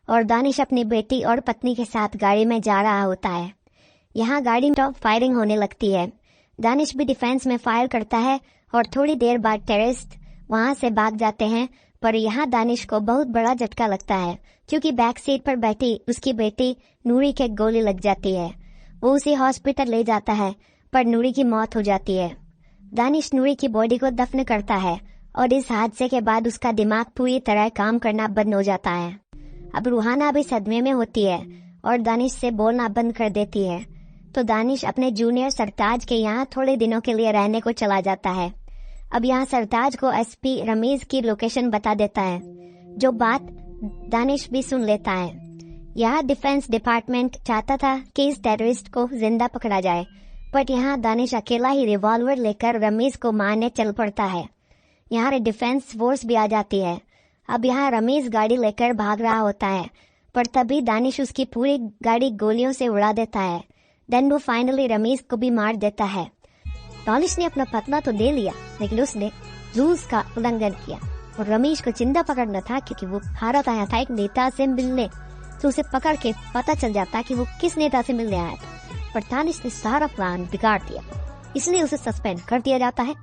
और दानिश अपनी बेटी और पत्नी के साथ गाड़ी में जा रहा होता है। यहाँ गाड़ी में फायरिंग होने लगती है। दानिश भी डिफेंस में फायर करता है और थोड़ी देर बाद टेररिस्ट वहाँ से भाग जाते हैं। पर यहाँ दानिश को बहुत बड़ा झटका लगता है क्योंकि बैक सीट पर बैठी उसकी बेटी नूरी के गोली लग जाती है। वो उसे हॉस्पिटल ले जाता है पर नूरी की मौत हो जाती है। दानिश नूरी की बॉडी को दफन करता है और इस हादसे के बाद उसका दिमाग पूरी तरह काम करना बंद हो जाता है। अब रूहाना भी सदमे में होती है और दानिश से बोलना बंद कर देती है। तो दानिश अपने जूनियर सरताज के यहाँ थोड़े दिनों के लिए रहने को चला जाता है। अब यहाँ सरताज को एसपी रमीज की लोकेशन बता देता है, जो बात दानिश भी सुन लेता है। यहाँ डिफेंस डिपार्टमेंट चाहता था कि इस टेररिस्ट को जिंदा पकड़ा जाए, बट यहाँ दानिश अकेला ही रिवॉल्वर लेकर रमीज को मारने चल पड़ता है। यहाँ डिफेंस फोर्स भी आ जाती है। अब यहाँ रमीज गाड़ी लेकर भाग रहा होता है, पर तभी दानिश उसकी पूरी गाड़ी गोलियों से उड़ा देता है। देन वो फाइनली रमीज को भी मार देता है। दानिश ने अपना पतला तो दे लिया, लेकिन उसने रूल्स का उल्लंघन किया और रमीज को जिंदा पकड़ना था क्योंकि वो भारत आया था एक नेता से मिलने। तो उसे पकड़ के पता चल जाता कि वो किस नेता से मिलने आया था, पर दानिश ने सारा प्लान बिगाड़ दिया, इसलिए उसे सस्पेंड कर दिया जाता है।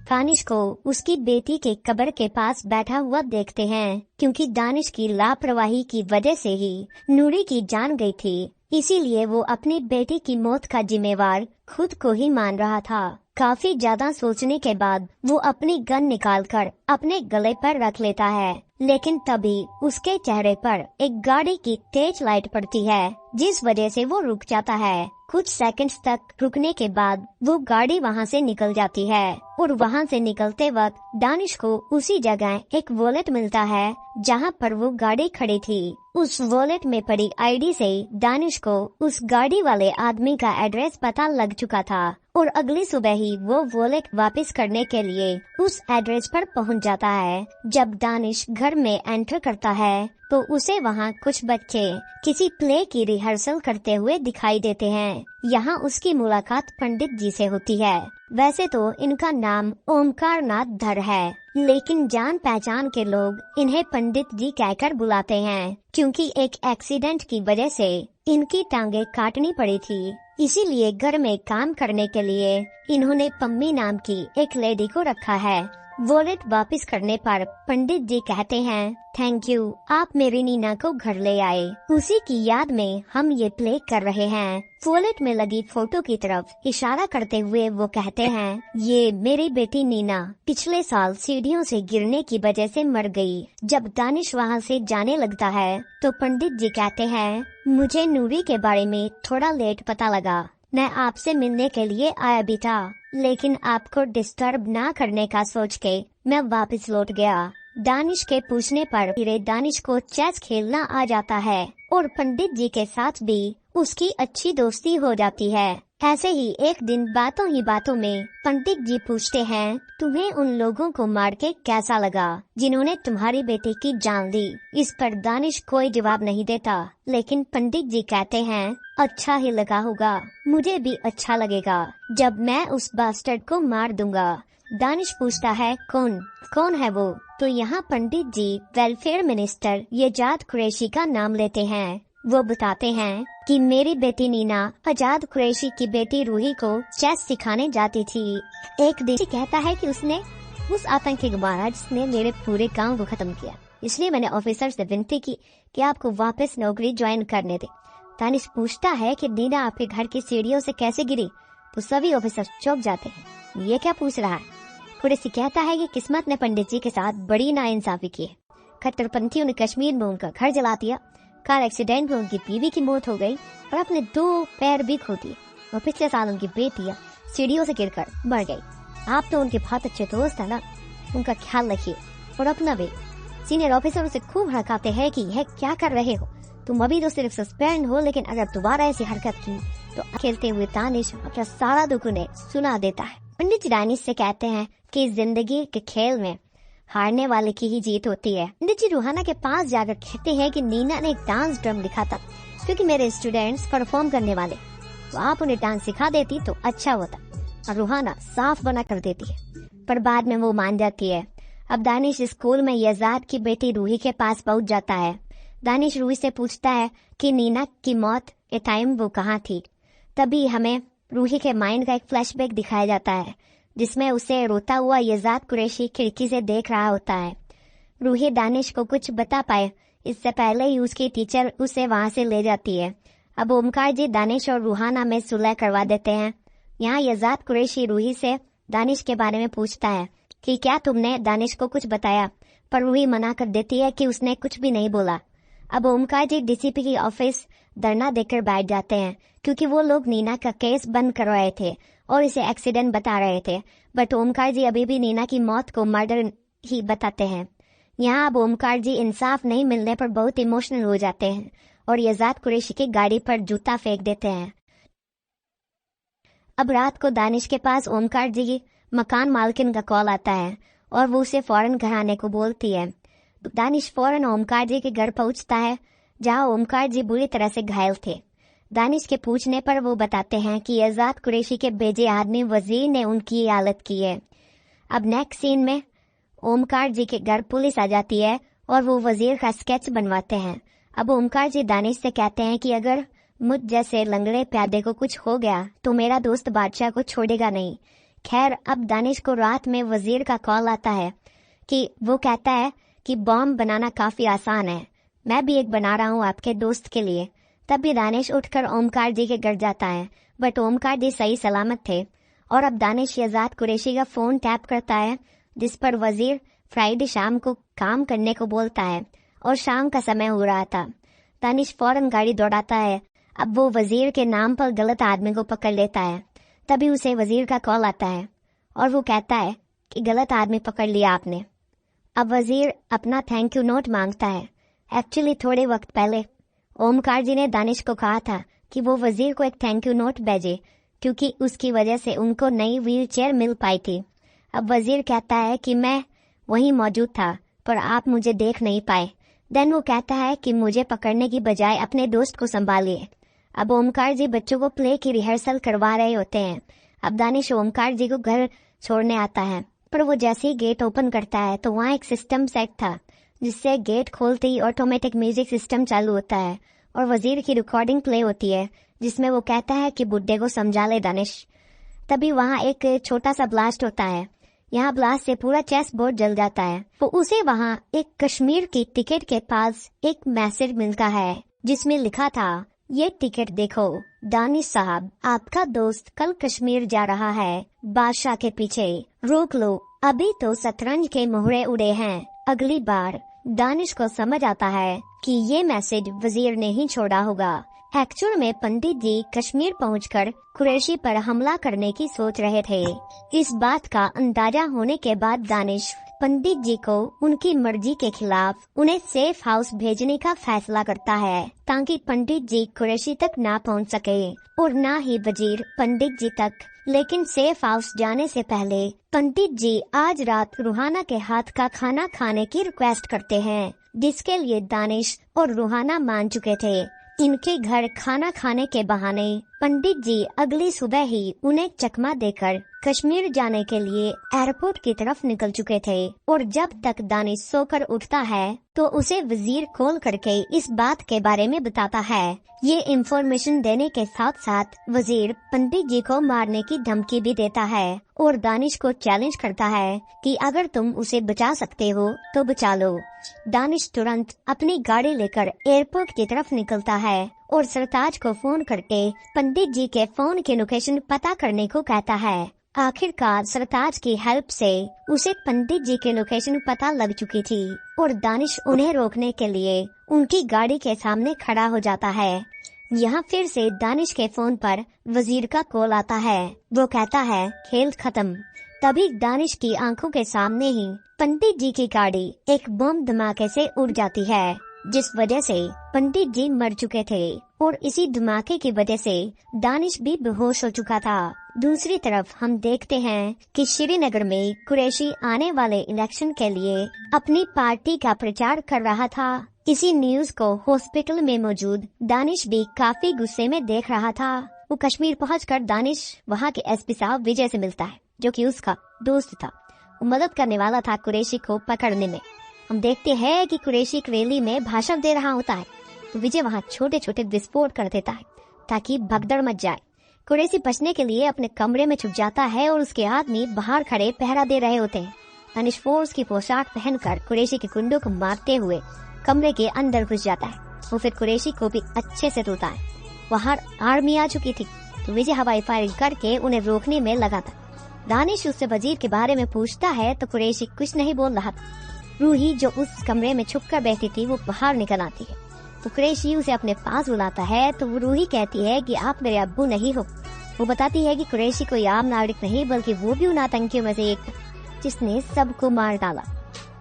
दानिश को उसकी बेटी के कब्र के पास बैठा हुआ देखते हैं क्योंकि दानिश की लापरवाही की वजह से ही नूरी की जान गई थी, इसीलिए वो अपनी बेटी की मौत का जिम्मेवार खुद को ही मान रहा था। काफी ज्यादा सोचने के बाद वो अपनी गन निकालकर अपने गले पर रख लेता है, लेकिन तभी उसके चेहरे पर एक गाड़ी की तेज लाइट पड़ती है, जिस वजह से वो रुक जाता है। कुछ सेकंड्स तक रुकने के बाद वो गाड़ी वहाँ से निकल जाती है और वहाँ से निकलते वक्त दानिश को उसी जगह एक वॉलेट मिलता है जहाँ पर वो गाड़ी खड़ी थी। उस वॉलेट में पड़ी आईडी से दानिश को उस गाड़ी वाले आदमी का एड्रेस पता लग चुका था और अगली सुबह ही वो वॉलेट वापस करने के लिए उस एड्रेस पर पहुंच जाता है। जब दानिश घर में एंटर करता है तो उसे वहाँ कुछ बच्चे किसी प्ले की रिहर्सल करते हुए दिखाई देते हैं। यहाँ उसकी मुलाकात पंडित जी से होती है। वैसे तो इनका नाम ओमकार नाथ धर है, लेकिन जान पहचान के लोग इन्हें पंडित जी कहकर बुलाते हैं क्योंकि एक एक्सीडेंट की वजह से इनकी टांगे काटनी पड़ी थी। इसीलिए घर में काम करने के लिए इन्होंने पम्मी नाम की एक लेडी को रखा है। वॉलेट वापस करने पर पंडित जी कहते हैं, थैंक यू, आप मेरी नीना को घर ले आए। उसी की याद में हम ये प्ले कर रहे हैं। वॉलेट में लगी फोटो की तरफ इशारा करते हुए वो कहते हैं, ये मेरी बेटी नीना पिछले साल सीढ़ियों से गिरने की वजह से मर गई। जब दानिश वहाँ से जाने लगता है तो पंडित जी कहते हैं, मुझे नूरी के बारे में थोड़ा लेट पता लगा। मैं आपसे मिलने के लिए आया भी था, लेकिन आपको डिस्टर्ब ना करने का सोच के मैं वापस लौट गया। दानिश के पूछने पर फिर दानिश को चेस खेलना आ जाता है और पंडित जी के साथ भी उसकी अच्छी दोस्ती हो जाती है। ऐसे ही एक दिन बातों ही बातों में पंडित जी पूछते हैं, तुम्हें उन लोगों को मार के कैसा लगा जिन्होंने तुम्हारी बेटी की जान ली? इस पर दानिश कोई जवाब नहीं देता, लेकिन पंडित जी कहते हैं, अच्छा ही लगा होगा, मुझे भी अच्छा लगेगा जब मैं उस बास्टर्ड को मार दूंगा। दानिश पूछता है, कौन है वो? तो यहाँ पंडित जी वेलफेयर मिनिस्टर यजाद कुरैशी का नाम लेते हैं। वो बताते हैं कि मेरी बेटी नीना आजाद कुरैशी की बेटी रूही को चेस सिखाने जाती थी। एक दिन कहता है कि उसने उस आतंकी को मारा जिसने मेरे पूरे गांव को खत्म किया, इसलिए मैंने ऑफिसर से विनती की कि आपको वापस नौकरी ज्वाइन करने दे। दानिश पूछता है कि नीना आपके घर की सीढ़ियों से कैसे गिरी? तो सभी ऑफिसर चौंक जाते हैं, ये क्या पूछ रहा है? कुरैशी कहता है कि किस्मत ने पंडित जी के साथ बड़ी नाइंसाफी की। कट्टरपंथियों ने कश्मीर में उनका घर जला दिया, कार एक्सीडेंट में उनकी बीवी की मौत हो गई और अपने 2 पैर भी खो दिए और पिछले साल उनकी बेटियां सीढ़ियों से गिरकर मर गई। आप तो उनके बहुत अच्छे दोस्त है ना, उनका ख्याल रखिए और अपना भी। सीनियर ऑफिसर उसे खूब हड़काते हैं कि यह क्या कर रहे हो, तुम अभी तो सिर्फ सस्पेंड हो, लेकिन अगर दोबारा ऐसी हरकत की तो खेलते हुए दानिश अपना सारा दुख उन्हें सुना देता है। पंडित जी दानिश से कहते हैं कि जिंदगी के खेल में हारने वाले की ही जीत होती है। पंडित जी रूहाना के पास जाकर कहते हैं कि नीना ने एक डांस ड्रम लिखा था क्योंकि मेरे स्टूडेंट्स परफॉर्म करने वाले, तो आप उन्हें डांस सिखा देती तो अच्छा होता। और रूहाना साफ मना कर देती है, पर बाद में वो मान जाती है। अब दानिश स्कूल में यजाद की बेटी रूही के पास पहुंच जाता है। दानिश रूही से पूछता है कि नीना की मौत के टाइम वो कहाँ थी। तभी हमें रूही के माइंड का एक फ्लैशबैक दिखाया जाता है जिसमें उसे रोता हुआ यजाद कुरैशी खिड़की से देख रहा होता है। रूही दानिश को कुछ बता पाए इससे पहले ही उसकी टीचर उसे वहां से ले जाती है। अब ओमकार जी दानिश और रूहाना में सुलह करवा देते हैं। यहाँ यजाद कुरैशी रूही से दानिश के बारे में पूछता है कि क्या तुमने दानिश को कुछ बताया, पर रूही मना कर देती है कि उसने कुछ भी नहीं बोला। अब ओमकार जी डीसीपी की ऑफिस धरना देकर बैठ जाते हैं क्योंकि वो लोग नीना का केस बंद कर रहे थे और इसे एक्सीडेंट बता रहे थे, बट ओमकार जी अभी भी नीना की मौत को मर्डर ही बताते हैं। यहाँ अब ओमकार जी इंसाफ नहीं मिलने पर बहुत इमोशनल हो जाते हैं और यजाद कुरैशी की गाड़ी पर जूता फेंक देते हैं। अब रात को दानिश के पास ओमकार जी की मकान मालकिन का कॉल आता है और वो उसे फौरन घर आने को बोलती है। दानिश फौरन ओमकार जी के घर पहुंचता है जहां ओमकार जी बुरी तरह से घायल थे। दानिश के पूछने पर वो बताते हैं कि यजाद कुरैशी के भेजे आदमी वजीर ने उनकी हालत की है। अब नेक्स्ट सीन में ओमकार जी के घर पुलिस आ जाती है और वो वजीर का स्केच बनवाते हैं। अब ओमकार जी दानिश से कहते हैं कि अगर मुझ जैसे लंगड़े प्यादे को कुछ हो गया तो मेरा दोस्त बादशाह को छोड़ेगा नहीं। खैर अब दानिश को रात में वजीर का कॉल आता है कि वो कहता है कि बॉम्ब बनाना काफी आसान है, मैं भी एक बना रहा हूँ आपके दोस्त के लिए। तब भी दानिश उठकर ओमकार जी के घर जाता है, बट ओमकार जी सही सलामत थे। और अब दानिश यजाद कुरैशी का फोन टैप करता है जिस पर वजीर फ्राइडे शाम को काम करने को बोलता है और शाम का समय हो रहा था। दानिश फौरन गाड़ी दौड़ाता है। अब वो वजीर के नाम पर गलत आदमी को पकड़ लेता है। तभी उसे वजीर का कॉल आता है और वो कहता है कि गलत आदमी पकड़ लिया आपने। अब वजीर अपना थैंक यू नोट मांगता है। एक्चुअली थोड़े वक्त पहले ओमकार जी ने दानिश को कहा था कि वो वजीर को एक थैंक यू नोट भेजे क्योंकि उसकी वजह से उनको नई व्हील चेयर मिल पाई थी। अब वजीर कहता है कि मैं वहीं मौजूद था पर आप मुझे देख नहीं पाए। देन वो कहता है कि मुझे पकड़ने की बजाय अपने दोस्त को संभालिए। अब ओमकार जी बच्चों को प्ले की रिहर्सल करवा रहे होते हैं। अब दानिश ओमकार जी को घर छोड़ने आता है, पर वो जैसे ही गेट ओपन करता है तो वहाँ एक सिस्टम सेट था जिससे गेट खोलते ही ऑटोमेटिक म्यूजिक सिस्टम चालू होता है और वजीर की रिकॉर्डिंग प्ले होती है जिसमें वो कहता है कि बुड्ढे को समझा ले दानिश। तभी वहाँ एक छोटा सा ब्लास्ट होता है। यहाँ ब्लास्ट से पूरा चेस बोर्ड जल जाता है। तो उसे वहाँ एक कश्मीर की टिकट के पास एक मैसेज मिलता है जिसमें लिखा था, ये टिकट देखो दानिश साहब, आपका दोस्त कल कश्मीर जा रहा है, बादशाह के पीछे, रोक लो, अभी तो शतरंज के मोहरे उड़े हैं, अगली बार। दानिश को समझ आता है कि ये मैसेज वजीर ने ही छोड़ा होगा। एक्चुअल में पंडित जी कश्मीर पहुंचकर कुरैशी पर हमला करने की सोच रहे थे। इस बात का अंदाजा होने के बाद दानिश पंडित जी को उनकी मर्जी के खिलाफ उन्हें सेफ हाउस भेजने का फैसला करता है ताकि पंडित जी कुरैशी तक ना पहुंच सके और ना ही वजीर पंडित जी तक। लेकिन सेफ हाउस जाने से पहले पंडित जी आज रात रूहाना के हाथ का खाना खाने की रिक्वेस्ट करते हैं जिसके लिए दानिश और रूहाना मान चुके थे। इनके घर खाना खाने के बहाने पंडित जी अगली सुबह ही उन्हें चकमा देकर कश्मीर जाने के लिए एयरपोर्ट की तरफ निकल चुके थे। और जब तक दानिश सोकर उठता है तो उसे वजीर कॉल करके इस बात के बारे में बताता है। ये इंफॉर्मेशन देने के साथ साथ वजीर पंडित जी को मारने की धमकी भी देता है और दानिश को चैलेंज करता है कि अगर तुम उसे बचा सकते हो तो बचा लो। दानिश तुरंत अपनी गाड़ी लेकर एयरपोर्ट की तरफ निकलता है और सरताज को फोन करके पंडित जी के फोन की लोकेशन पता करने को कहता है। आखिरकार सरताज की हेल्प से उसे पंडित जी की लोकेशन पता लग चुकी थी और दानिश उन्हें रोकने के लिए उनकी गाड़ी के सामने खड़ा हो जाता है। यहाँ फिर से दानिश के फोन पर वजीर का कॉल आता है। वो कहता है खेल खत्म। तभी दानिश की आंखों के सामने ही पंडित जी की गाड़ी एक बम धमाके से उड़ जाती है जिस वजह से पंडित जी मर चुके थे और इसी धमाके की वजह से दानिश भी बेहोश हो चुका था। दूसरी तरफ हम देखते हैं कि श्रीनगर में कुरैशी आने वाले इलेक्शन के लिए अपनी पार्टी का प्रचार कर रहा था। इसी न्यूज को हॉस्पिटल में मौजूद दानिश भी काफी गुस्से में देख रहा था। वो कश्मीर पहुंचकर दानिश वहां के एसपी साहब विजय से मिलता है जो कि उसका दोस्त था। वो मदद करने वाला था कुरैशी को पकड़ने में। हम देखते हैं कि कुरैशी एक रैली में भाषण दे रहा होता है तो विजय वहाँ छोटे छोटे विस्फोट कर देता है ताकि भगदड़ मच जाए। कुरैशी बचने के लिए अपने कमरे में छुप जाता है और उसके आदमी बाहर खड़े पहरा दे रहे होते हैं। दानिश फोर्स की पोशाक पहनकर कुरैशी के गुंडों को मारते हुए कमरे के अंदर घुस जाता है। वो फिर कुरैशी को भी अच्छे से रोता है। वहाँ आर्मी आ चुकी थी तो विजय हवाई फायरिंग करके उन्हें रोकने में लगा था। दानिश उससे वजीर के बारे में पूछता है तो कुरैशी कुछ नहीं बोल रहा था। रूही जो उस कमरे में छुप कर बैठी थी वो बाहर निकल आती है तो कुरैशी उसे अपने पास बुलाता है तो वो रूही कहती है कि आप मेरे अब्बू नहीं हो। वो बताती है कि कुरैशी कोई आम नागरिक नहीं बल्कि वो भी उन आतंकियों में से एक था जिसने सबको मार डाला।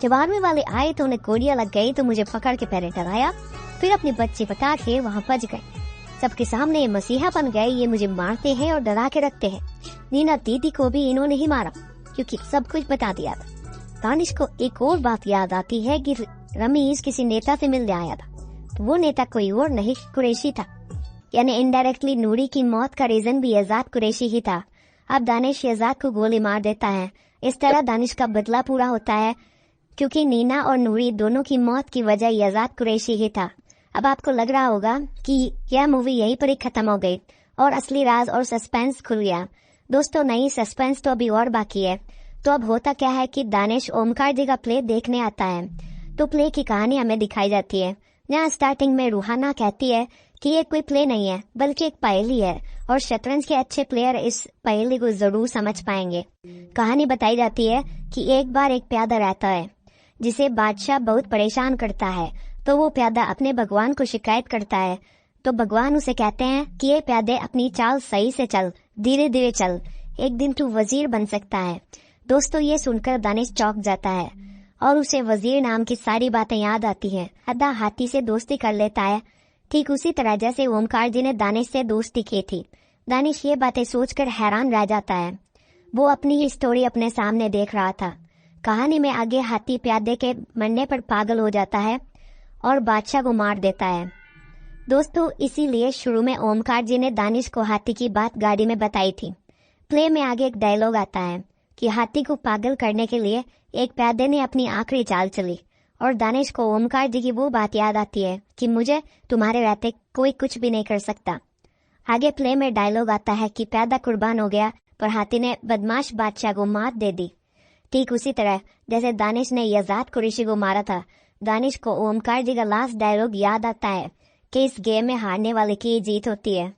जब आर्मी वाले आए तो उन्हें गोलियां लग गई तो मुझे पकड़ के पहले डराया, फिर अपने बच्चे बता के वहाँ बच गए। सबके सामने ये मसीहा बन गए, ये मुझे मारते हैं और डरा के रखते हैं। नीना दीदी को भी इन्होंने ही मारा क्योंकि सब कुछ बता दिया था। दानिश को एक और बात याद आती है कि रमीज किसी नेता से मिलने आया था तो वो नेता कोई और नहीं कुरैशी था, यानी इनडायरेक्टली नूरी की मौत का रीजन भी यजाद कुरैशी ही था। अब दानिश यजाद को गोली मार देता है। इस तरह दानिश का बदला पूरा होता है क्योंकि नीना और नूरी दोनों की मौत की वजह यजाद कुरैशी ही था। अब आपको लग रहा होगा कि यह मूवी यहीं पर ही खत्म हो गई और असली राज और सस्पेंस खुल गया। दोस्तों नहीं, सस्पेंस तो अभी और बाकी है। तो अब होता क्या है कि दानिश ओमकार जी का प्ले देखने आता है तो प्ले की कहानी हमें दिखाई जाती है। यहाँ स्टार्टिंग में रूहाना कहती है कि ये कोई प्ले नहीं है बल्कि एक पहेली है और शतरंज के अच्छे प्लेयर इस पहेली को जरूर समझ पाएंगे। कहानी बताई जाती है कि एक बार एक प्यादा रहता है जिसे बादशाह बहुत परेशान करता है तो वो प्यादा अपने भगवान को शिकायत करता है तो भगवान उसे कहते हैं कि ये प्यादे अपनी चाल सही से चल, धीरे धीरे चल, एक दिन तू वजीर बन सकता है। दोस्तों ये सुनकर दानिश चौंक जाता है और उसे वजीर नाम की सारी बातें याद आती हैं। अदा हाथी से दोस्ती कर लेता है ठीक उसी तरह जैसे ओमकार जी ने दानिश से दोस्ती की थी। दानिश ये बातें सोचकर हैरान रह जाता है। वो अपनी ही स्टोरी अपने सामने देख रहा था। कहानी में आगे हाथी प्यादे के मरने पर पागल हो जाता है और बादशाह को मार देता है। दोस्तों इसीलिए शुरू में ओमकार जी ने दानिश को हाथी की बात गाड़ी में बताई थी। प्ले में आगे एक डायलॉग आता है कि हाथी को पागल करने के लिए एक प्यादे ने अपनी आखिरी चाल चली और दानिश को ओमकार जी की वो बात याद आती है कि मुझे तुम्हारे रहते कोई कुछ भी नहीं कर सकता। आगे प्ले में डायलॉग आता है कि प्यादा कुर्बान हो गया पर हाथी ने बदमाश बादशाह को मात दे दी। ठीक उसी तरह जैसे दानिश ने यजाद कुरैशी को मारा था, दानिश को ओमकार जी का लास्ट डायलॉग याद आता है कि इस गेम में हारने वाले की जीत होती है।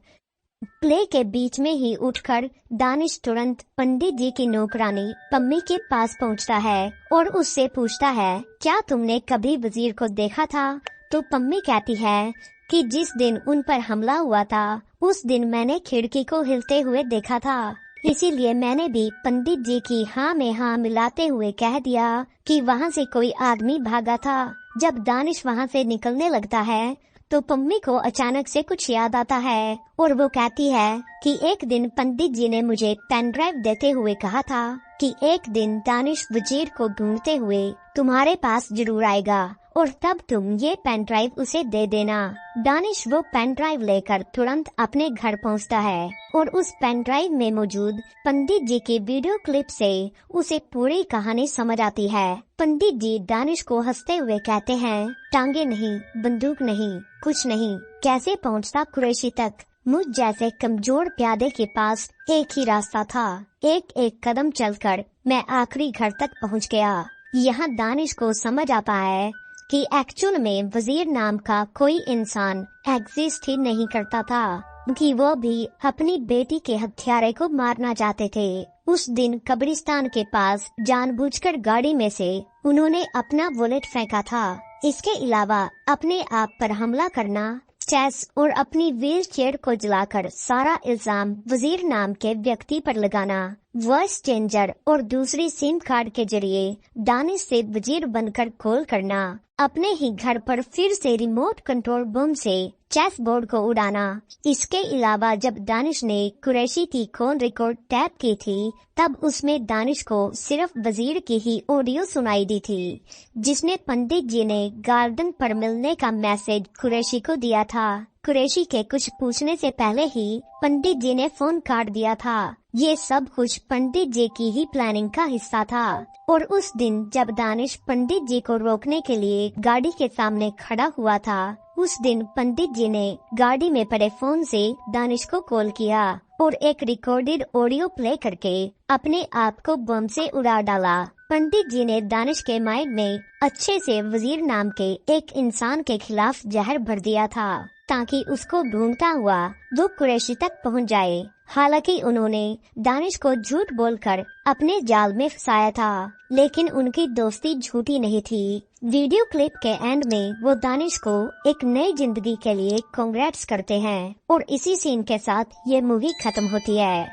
प्ले के बीच में ही उठकर दानिश तुरंत पंडित जी की नौकरानी पम्मी के पास पहुंचता है और उससे पूछता है क्या तुमने कभी वजीर को देखा था? तो पम्मी कहती है कि जिस दिन उन पर हमला हुआ था उस दिन मैंने खिड़की को हिलते हुए देखा था, इसीलिए मैंने भी पंडित जी की हाँ में हाँ मिलाते हुए कह दिया कि वहाँ से कोई आदमी भागा था। जब दानिश वहाँ से निकलने लगता है तो पम्मी को अचानक से कुछ याद आता है और वो कहती है कि एक दिन पंडित जी ने मुझे पेन ड्राइव देते हुए कहा था कि एक दिन दानिश वजीर को ढूंढते हुए तुम्हारे पास जरूर आएगा और तब तुम ये पेन ड्राइव उसे दे देना। दानिश वो पेन ड्राइव लेकर तुरंत अपने घर पहुंचता है और उस पेन ड्राइव में मौजूद पंडित जी की वीडियो क्लिप से उसे पूरी कहानी समझ आती है। पंडित जी दानिश को हंसते हुए कहते हैं टांगे नहीं, बंदूक नहीं, कुछ नहीं, कैसे पहुंचता कुरैशी तक? मुझ जैसे कमजोर प्यादे के पास एक ही रास्ता था, एक एक कदम चलकर मैं आखिरी घर तक पहुंच गया। यहाँ दानिश को समझ आता है कि एक्चुअल में वजीर नाम का कोई इंसान एग्जिस्ट ही नहीं करता था, कि वो भी अपनी बेटी के हत्यारे को मारना चाहते थे। उस दिन कब्रिस्तान के पास जानबूझकर गाड़ी में से उन्होंने अपना बुलेट फेंका था। इसके अलावा अपने आप पर हमला करना, चेस और अपनी व्हील चेयर को जलाकर सारा इल्जाम वजीर नाम के व्यक्ति पर लगाना, वॉइस चेंजर और दूसरी सिम कार्ड के जरिए दानिश से वजीर बनकर कॉल करना, अपने ही घर पर फिर से रिमोट कंट्रोल बम से चेस बोर्ड को उड़ाना। इसके अलावा जब दानिश ने कुरैशी की कॉल रिकॉर्ड टैप की थी तब उसमें दानिश को सिर्फ वजीर की ही ऑडियो सुनाई दी थी जिसने पंडित जी ने गार्डन पर मिलने का मैसेज कुरैशी को दिया था। कुरैशी के कुछ पूछने से पहले ही पंडित जी ने फोन काट दिया था। ये सब कुछ पंडित जी की ही प्लानिंग का हिस्सा था। और उस दिन जब दानिश पंडित जी को रोकने के लिए गाड़ी के सामने खड़ा हुआ था, उस दिन पंडित जी ने गाड़ी में पड़े फोन से दानिश को कॉल किया और एक रिकॉर्डेड ऑडियो प्ले करके अपने आप को बम से उड़ा डाला। पंडित जी ने दानिश के माइंड में अच्छे से वजीर नाम के एक इंसान के खिलाफ जहर भर दिया था ताकि उसको ढूंढता हुआ वो कुरैशी तक पहुंच जाए। हालांकि उन्होंने दानिश को झूठ बोलकर अपने जाल में फंसाया था, लेकिन उनकी दोस्ती झूठी नहीं थी। वीडियो क्लिप के एंड में वो दानिश को एक नई जिंदगी के लिए कांग्रेट्स करते हैं और इसी सीन के साथ ये मूवी खत्म होती है।